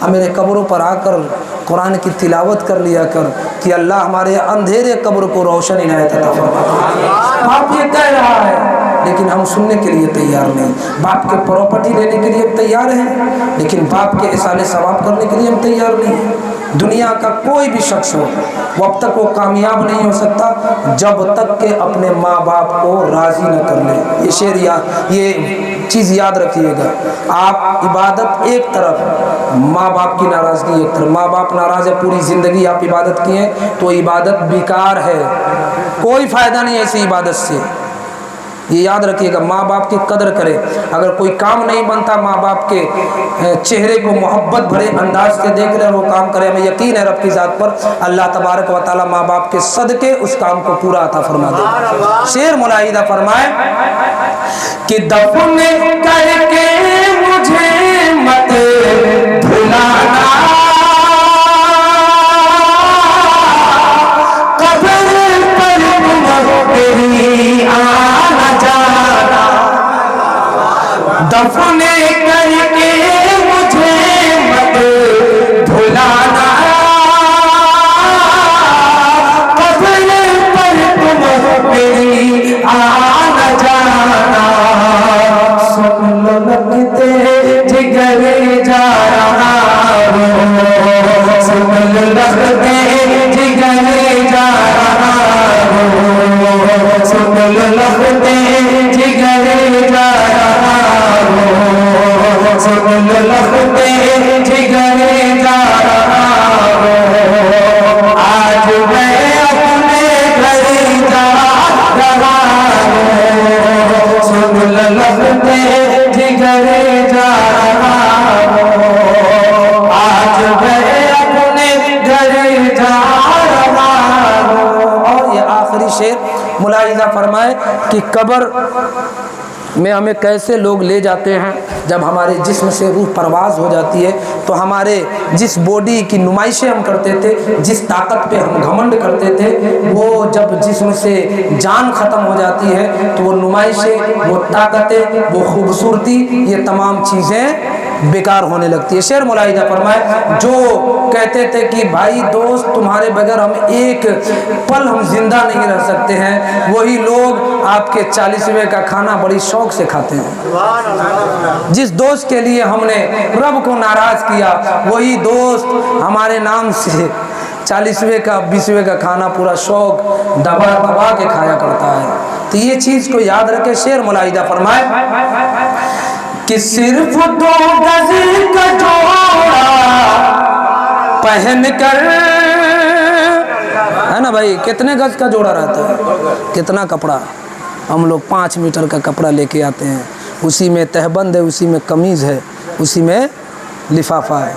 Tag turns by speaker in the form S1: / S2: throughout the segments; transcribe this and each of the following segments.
S1: اب میرے قبروں پر آ کر قرآن کی تلاوت کر لیا کر کہ اللہ ہمارے اندھیرے قبر کو روشن عنایت عطا فرما۔ باپ یہ کہہ رہا ہے لیکن ہم سننے کے لیے تیار نہیں۔ باپ کے پراپرٹی لینے کے لیے ہم تیار ہیں لیکن باپ کے احسان ثواب کرنے کے لیے ہم تیار نہیں ہیں۔ دنیا کا کوئی بھی شخص ہو وہ اب تک وہ کامیاب نہیں ہو سکتا جب تک کہ اپنے ماں باپ کو راضی نہ کر لے۔ یہ شعر یہ چیز یاد رکھیے گا۔ آپ عبادت ایک طرف، ماں باپ کی ناراضگی ایک طرف۔ ماں باپ ناراض ہے، پوری زندگی آپ عبادت کی ہیں تو عبادت بیکار ہے، کوئی فائدہ نہیں ہے ایسی عبادت سے۔ یہ یاد رکھیے گا، ماں باپ کی قدر کرے۔ اگر کوئی کام نہیں بنتا ماں باپ کے چہرے کو محبت بھرے انداز سے دیکھ رہے وہ کام کرے، ہمیں یقین ہے رب کی ذات پر اللہ تبارک و تعالی ماں باپ کے صدقے اس کام کو پورا عطا فرما دے۔ شعر ملاحظہ فرمائے کہ دفن کر کے مجھے مت بھلانا، دفن کر کے مجھے مت بھلانا، قبر پر تم میری آنا جانا، سن لگتے جگر جا رہا ہوں، سن لگتے جگر جا رہا ہوں، سن لگتے جگر جا رہا ہوں، سن لگتے جگر جا رہا ہوں، آج میں اپنے گھر جا رہا ہوں، سن لگتے جگر جا رہا ہوں، آج میں اپنے گھر جا رہا ہوں۔ اور یہ آخری شعر ملاحظہ فرمائے کہ قبر میں ہمیں کیسے لوگ لے جاتے ہیں۔ جب ہمارے جسم سے روح پرواز ہو جاتی ہے تو ہمارے جس باڈی کی نمائشیں ہم کرتے تھے، جس طاقت پہ ہم گھمنڈ کرتے تھے، وہ جب جسم سے جان ختم ہو جاتی ہے تو وہ نمائشیں، وہ طاقتیں، وہ خوبصورتی، یہ تمام چیزیں بیکار ہونے لگتی ہے۔ شعر ملاحظہ فرمائے، جو کہتے تھے کہ بھائی دوست تمہارے بغیر ہم ایک پل ہم زندہ نہیں رہ سکتے ہیں، وہی لوگ آپ کے 40ویں کا کھانا بڑی شوق سے کھاتے ہیں۔ جس دوست کے لیے ہم نے رب کو ناراض کیا وہی دوست ہمارے نام سے 40ویں کا 20ویں کا کھانا پورا شوق دبا دبا کے کھایا کرتا ہے۔ تو یہ چیز کو یاد رکھے۔ شعر ملاحظہ فرمائے کہ صرف 2 گز کا جوڑا پہن کر، ہے نا بھائی، کتنے گز کا جوڑا رہتا ہے، کتنا کپڑا، ہم لوگ 5 میٹر کا کپڑا لے کے آتے ہیں، اسی میں تہبند ہے، اسی میں قمیض ہے، اسی میں لفافہ ہے۔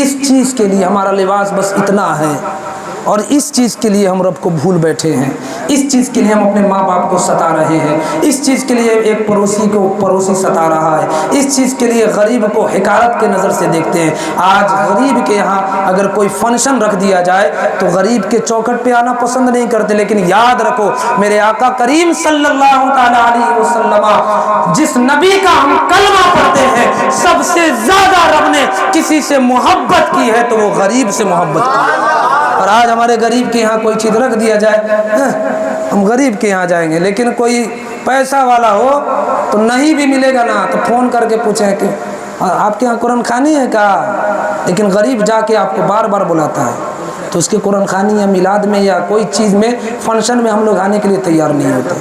S1: اس چیز کے لیے ہمارا لباس بس اتنا ہے اور اس چیز کے لیے ہم رب کو بھول بیٹھے ہیں، اس چیز کے لیے ہم اپنے ماں باپ کو ستا رہے ہیں، اس چیز کے لیے ایک پڑوسی کو پڑوسی ستا رہا ہے، اس چیز کے لیے غریب کو حقارت کے نظر سے دیکھتے ہیں۔ آج غریب کے یہاں اگر کوئی فنکشن رکھ دیا جائے تو غریب کے چوکھٹ پہ آنا پسند نہیں کرتے، لیکن یاد رکھو میرے آقا کریم صلی اللہ تعالی علیہ وسلم جس نبی کا ہم کلمہ پڑھتے ہیں، سب سے زیادہ رب نے کسی سے محبت کی ہے تو وہ غریب سے محبت کی ہے۔ اور آج ہمارے غریب کے یہاں کوئی چیز رکھ دیا جائے، ہم غریب کے یہاں جائیں گے، لیکن کوئی پیسہ والا ہو تو نہیں بھی ملے گا نا تو فون کر کے پوچھیں کہ آپ کے یہاں قرآن خوانی ہے کیا، لیکن غریب جا کے آپ کو بار بار بلاتا ہے تو اس کے قرآن خوانی یا میلاد میں یا کوئی چیز میں فنکشن میں ہم لوگ آنے کے لیے تیار نہیں ہوتے۔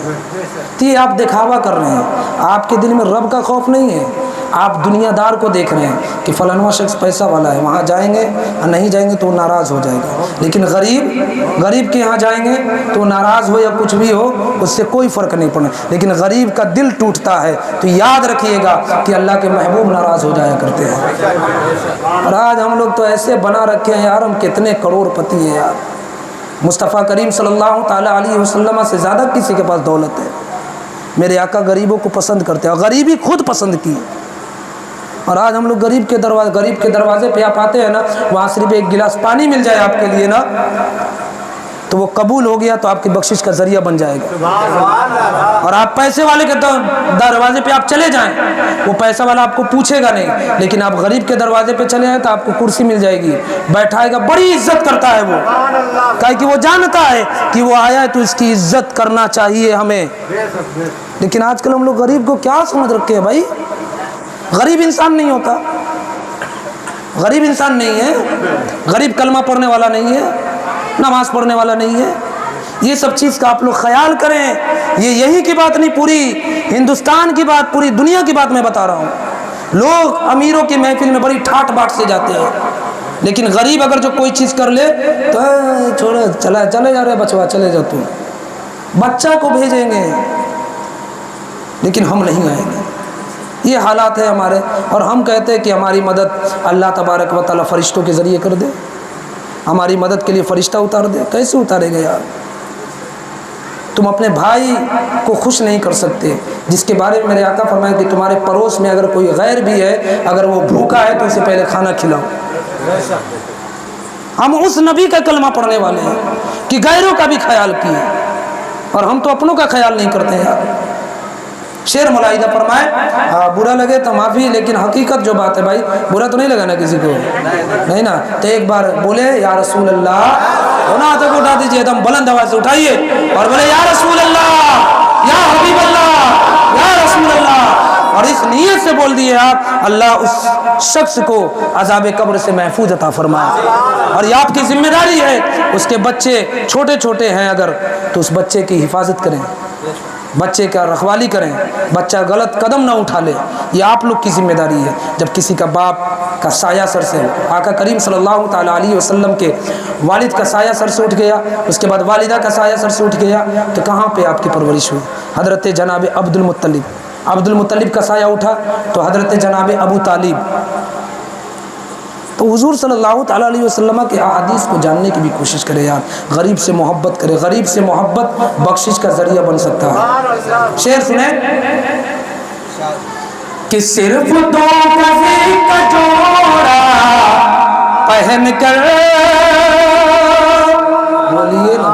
S1: تو یہ آپ دکھاوا کر رہے ہیں، آپ کے دل میں رب کا خوف نہیں ہے، آپ دنیا دار کو دیکھ رہے ہیں کہ فلانواں شخص پیسہ والا ہے، وہاں جائیں گے اور نہیں جائیں گے تو وہ ناراض ہو جائے گا، لیکن غریب کے یہاں جائیں گے تو ناراض ہو یا کچھ بھی ہو اس سے کوئی فرق نہیں پڑنا، لیکن غریب کا دل ٹوٹتا ہے تو یاد رکھیے گا کہ اللہ کے محبوب ناراض ہو جایا کرتے ہیں۔ اور آج ہم لوگ تو ایسے بنا رکھے ہیں یار، ہم کتنے کروڑ پتی ہیں یار، مصطفیٰ کریم صلی اللہ تعالیٰ علیہ وسلم سے زیادہ کسی کے پاس دولت ہے۔ میرے آقا غریبوں کو پسند کرتے ہیں اور غریبی خود پسند کی، اور آج ہم لوگ غریب کے دروازے پہ آپ آتے ہیں نا، وہاں صرف ایک گلاس پانی مل جائے آپ کے لیے نا تو وہ قبول ہو گیا تو آپ کی بخشش کا ذریعہ بن جائے گا. اور آپ پیسے والے کے دروازے پہ آپ چلے جائیں، وہ پیسہ والا آپ کو پوچھے گا نہیں، لیکن آپ غریب کے دروازے پہ چلے آئیں تو آپ کو کرسی مل جائے گی، بیٹھائے گا، بڑی عزت کرتا ہے وہ، کہ وہ جانتا ہے کہ وہ آیا ہے تو اس کی عزت کرنا چاہیے ہمیں. لیکن آج کل ہم لوگ غریب کو کیا سمجھ رکھے ہیں بھائی؟ غریب انسان نہیں ہوتا، غریب انسان نہیں ہے، غریب کلمہ پڑھنے والا نہیں ہے، نماز پڑھنے والا نہیں ہے. یہ سب چیز کا آپ لوگ خیال کریں. یہ یہی کی بات نہیں، پوری ہندوستان کی بات، پوری دنیا کی بات میں بتا رہا ہوں. لوگ امیروں کی محفل میں بڑی ٹھاٹ باٹ سے جاتے ہیں، لیکن غریب اگر جو کوئی چیز کر لے تو چھوڑو، چلے جا رہے بچوا، چلے جا، تو بچہ کو بھیجیں گے لیکن ہم نہیں آئیں گے. یہ حالات ہے ہمارے. اور ہم کہتے ہیں کہ ہماری مدد اللہ تبارک و تعالیٰ فرشتوں کے ذریعے کر دے، ہماری مدد کے لیے فرشتہ اتار دے. کیسے اتارے گا یار؟ تم اپنے بھائی کو خوش نہیں کر سکتے، جس کے بارے میں میرے آقا فرمایا کہ تمہارے پڑوس میں اگر کوئی غیر بھی ہے، اگر وہ بھوکا ہے تو اسے پہلے کھانا کھلاؤ. ہم اس نبی کا کلمہ پڑھنے والے ہیں کہ غیروں کا بھی خیال کیے، اور ہم تو اپنوں کا خیال نہیں کرتے ہیں یار. شیر ملائدہ فرمائے برا لگے تو معافی، لیکن حقیقت جو بات ہے بھائی، برا تو نہیں لگا نا کسی کو، نہیں نا؟ تو ایک بار بولے یا رسول اللہ، ہونا تو اٹھا دیجیے، ایک دم بلند آواز سے اٹھائیے اور بولے یا رسول اللہ، یا حبیب اللہ، یا رسول اللہ. اور اس نیت سے بول دیے آپ، اللہ اس شخص کو عذاب قبر سے محفوظ عطا فرمائے. اور یہ آپ کی ذمہ داری ہے، اس کے بچے چھوٹے چھوٹے ہیں اگر، تو اس بچے کی حفاظت کریں، بچے کا رکھوالی کریں، بچہ غلط قدم نہ اٹھا لے. یہ آپ لوگ کی ذمہ داری ہے. جب کسی کا باپ کا سایہ سر سے، آقا کریم صلی اللہ تعالیٰ علیہ وسلم کے والد کا سایہ سر سے اٹھ گیا، اس کے بعد والدہ کا سایہ سر سے اٹھ گیا، تو کہاں پہ آپ کی پرورش ہوئی؟ حضرت جناب عبد المطلب کا سایہ اٹھا تو حضرت جناب ابو طالب. تو حضور صلی اللہ تعالیٰ علیہ وسلم کے احادیث کو جاننے کی بھی کوشش کرے یار. غریب سے محبت کرے، غریب سے محبت بخشش کا ذریعہ بن سکتا ہے. شعر سنیں کہ صرف 2 گز کا جوڑا پہن کر، بولیے نا،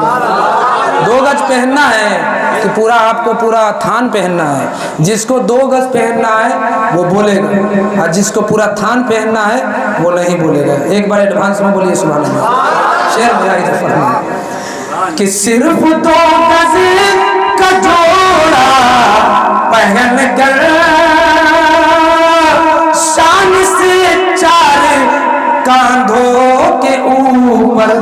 S1: 2 گز پہننا ہے کہ پورا آپ کو پورا تھان پہننا ہے. جس کو 2 گز پہننا ہے وہ بولے گا، اور جس کو پورا تھان پہننا ہے وہ نہیں بولے گا. ایک بار ایڈوانس میں بولیے سبحان اللہ. شعر میرا ادھر فرمائے کہ صرف 2 گز کا جوڑا پہن کر، شان سے 4 کاندھوں کے اوپر.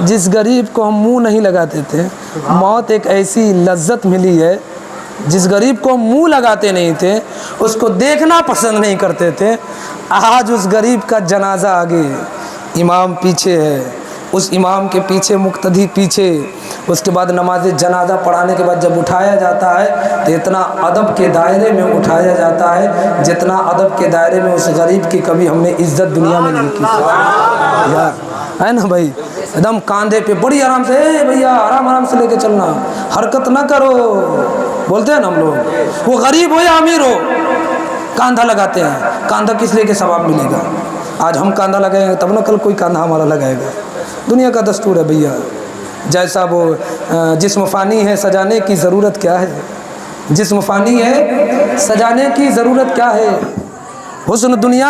S1: جس غریب کو ہم منہ نہیں لگاتے تھے، موت ایک ایسی لذت ملی ہے. جس غریب کو منہ لگاتے نہیں تھے، اس کو دیکھنا پسند نہیں کرتے تھے، آج اس غریب کا جنازہ آگے، امام پیچھے ہے، اس امام کے پیچھے مقتدی پیچھے. اس کے بعد نماز جنازہ پڑھانے کے بعد جب اٹھایا جاتا ہے تو اتنا ادب کے دائرے میں اٹھایا جاتا ہے جتنا ادب کے دائرے میں اس غریب کی کبھی ہم نے عزت دنیا میں نہیں کی یار، ہے نا بھائی؟ ایک دم کاندھے پہ بڑی آرام سے، اے بھیا آرام آرام سے لے کے چلنا، حرکت نہ کرو، بولتے ہیں نا ہم لوگ. وہ غریب ہو یا امیر ہو، کاندھا لگاتے ہیں. کاندھا کس لیے کہ ثواب ملے گا. آج ہم کاندھا لگائیں گے تب نہ کل کوئی کاندھا ہمارا لگائے گا. دنیا کا دستور ہے بھیا. جیسا وہ جسم فانی ہے، سجانے کی ضرورت کیا ہے؟ جسم فانی ہے، سجانے کی ضرورت کیا ہے؟ حسن دنیا